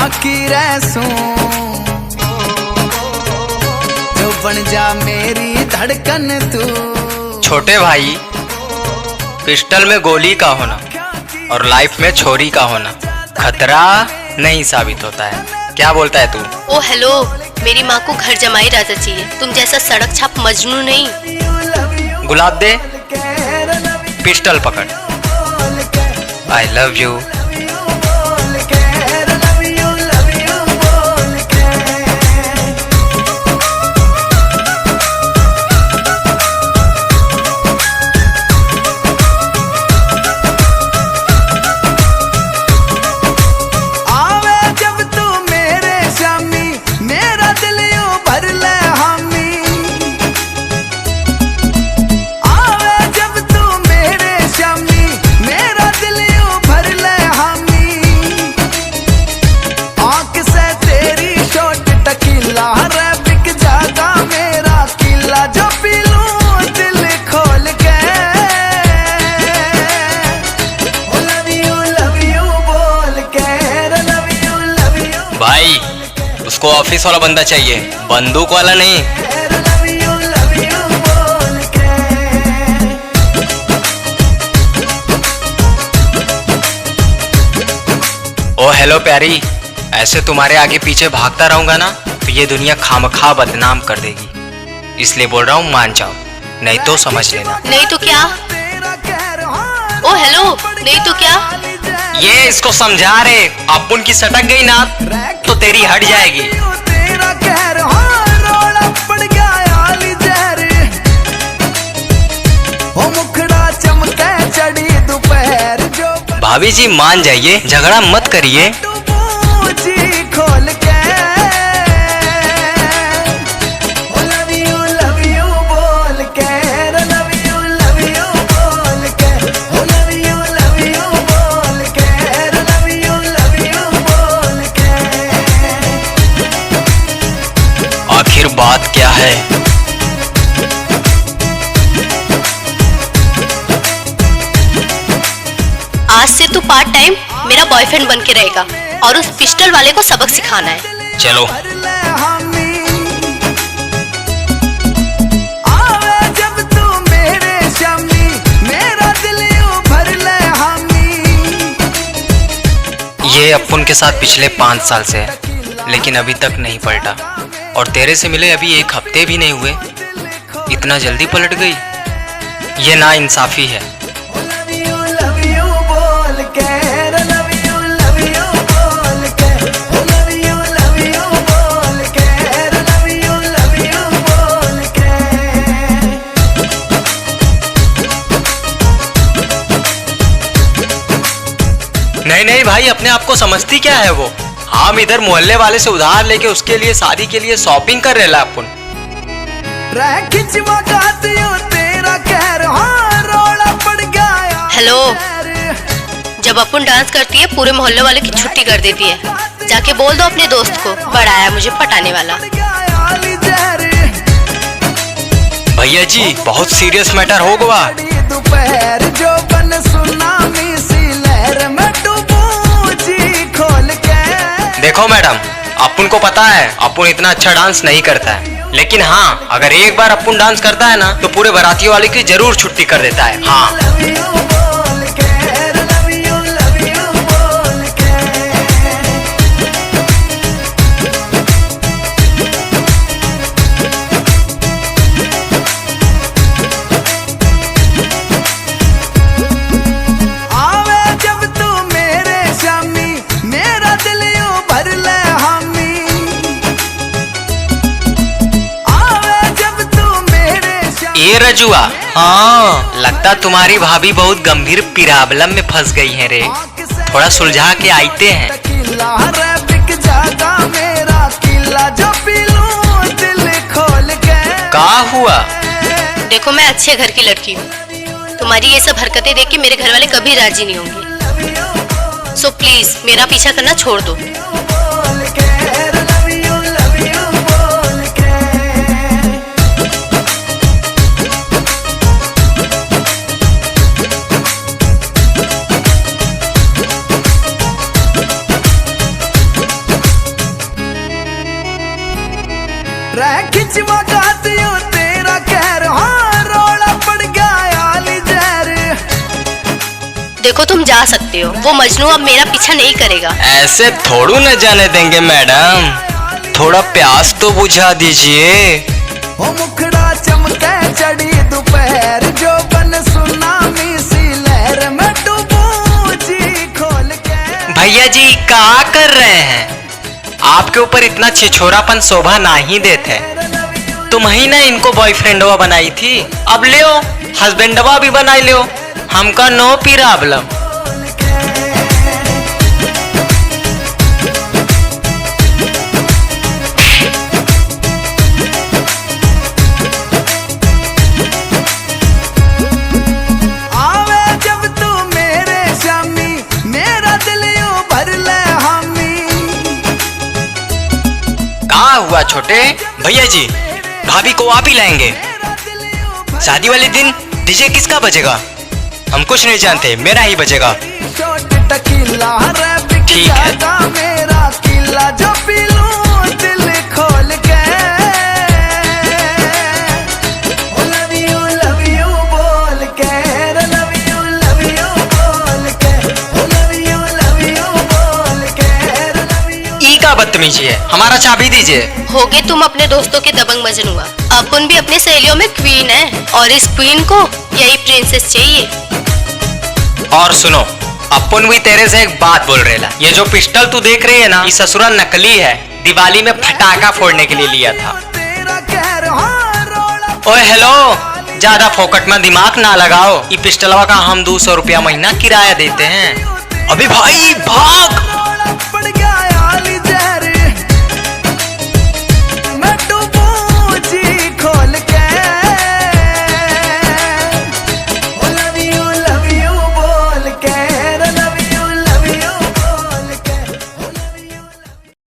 बाकी रहसूं, जो बन जा मेरी धड़कन तू। छोटे भाई, पिस्टल में गोली का होना और लाइफ में छोरी का होना खतरा नहीं साबित होता है। क्या बोलता है तू? ओ हेलो, मेरी माँ को घर जमाई राजा चाहिए, तुम जैसा सड़क छाप मजनू नहीं। गुलाब दे, पिस्टल पकड़। I love you. भाई, उसको ऑफिस वाला बंदा चाहिए, बंदूक वाला नहीं। ओ हेलो प्यारी, ऐसे तुम्हारे आगे पीछे भागता रहूंगा ना तो ये दुनिया खामखा बदनाम कर देगी। इसलिए बोल रहा हूँ मान जाओ, नहीं तो समझ लेना। नहीं तो क्या? ओ हेलो, नहीं तो क्या? ये इसको समझा रहे, अब उनकी सटक गई ना तो तेरी हट जाएगी। भाभी जी मान जाइए, झगड़ा मत करिए। आखिर बात क्या है? आज से तू पार्ट टाइम मेरा बॉयफ्रेंड बन के रहेगा और उस पिस्टल वाले को सबक सिखाना है। चलो। ये अपुन के साथ पिछले 5 साल से है, लेकिन अभी तक नहीं पलटा। और तेरे से मिले अभी 1 हफ्ते भी नहीं हुए, इतना जल्दी पलट गई। ये ना इंसाफी है। नहीं नहीं भाई, अपने आप को समझती क्या है वो? हम इधर मोहल्ले वाले से उधार लेके उसके लिए शादी के लिए शॉपिंग कर रहे अपन। हेलो, जब अपन डांस करती है पूरे मोहल्ले वाले की छुट्टी कर देती है। जाके बोल दो अपने दोस्त को, बड़ा आया मुझे पटाने वाला। भैया जी, बहुत सीरियस मैटर हो गया। देखो मैडम, अपुन को पता है अपुन इतना अच्छा डांस नहीं करता है, लेकिन हाँ, अगर एक बार अपुन डांस करता है ना तो पूरे बारातियों वाले की जरूर छुट्टी कर देता है। हाँ। ये रजुआ, हाँ, लगता तुम्हारी भाभी बहुत गंभीर प्रॉब्लम में फंस गई है रे। थोड़ा सुलझा के आते हैं। क्या हुआ? देखो, मैं अच्छे घर की लड़की हूँ, तुम्हारी ये सब हरकतें देख के मेरे घर वाले कभी राजी नहीं होंगे। सो प्लीज मेरा पीछा करना छोड़ दो। रह खिंचवा गातियो तेरा कहर, हाँ रोड़ा पड़ गया आली जहर। देखो तुम जा सकते हो, वो मजनू अब मेरा पीछा नहीं करेगा। ऐसे थोड़ू न जाने देंगे मैडम, थोड़ा प्यास तो बुझा दीजिए। ओ मुखड़ा चमके चढ़ी दोपहर, जो बन सुनामी सी लहर में डूबूं जी खोल के। भैया जी क्या कर रहे हैं? आपके ऊपर इतना छिछोरापन शोभा नहीं देते। तुम ही ना इनको बॉयफ्रेंडवा बनाई थी, अब ले हस्बैंडवा भी बनाई लो, हमका नो प्रॉब्लम। आवे जब तू मेरे शामी, मेरा दिल यूं भर ले हामी। कहाँ हुआ छोटे भैया जी, भाभी को आप ही लाएंगे। शादी वाले दिन डीजे किसका बजेगा? हम कुछ नहीं जानते, मेरा ही बजेगा। ठीक है। मेरा किला जो पीलूं दिल खोल के। लव यू बोल के, लव यू बोल के, लव यू बोल के। ई का बदतमीजी है, हमारा चाबी दीजिए। होगे तुम अपने दोस्तों के दबंग मजनुआ, अपन भी अपनी सहेलियों में क्वीन है, और इस क्वीन को यही प्रिंसेस चाहिए। और सुनो, अपन भी तेरे से एक बात बोल रहे ला, ये जो पिस्टल तू देख रही है ना, ये ससुरा नकली है, दिवाली में फटाका फोड़ने के लिए लिया था। ओए हेलो, ज्यादा फोकट में दिमाग ना लगाओ, ये पिस्टलवा का हम 200 रुपया महीना किराया देते हैं। अभी भाई भाग।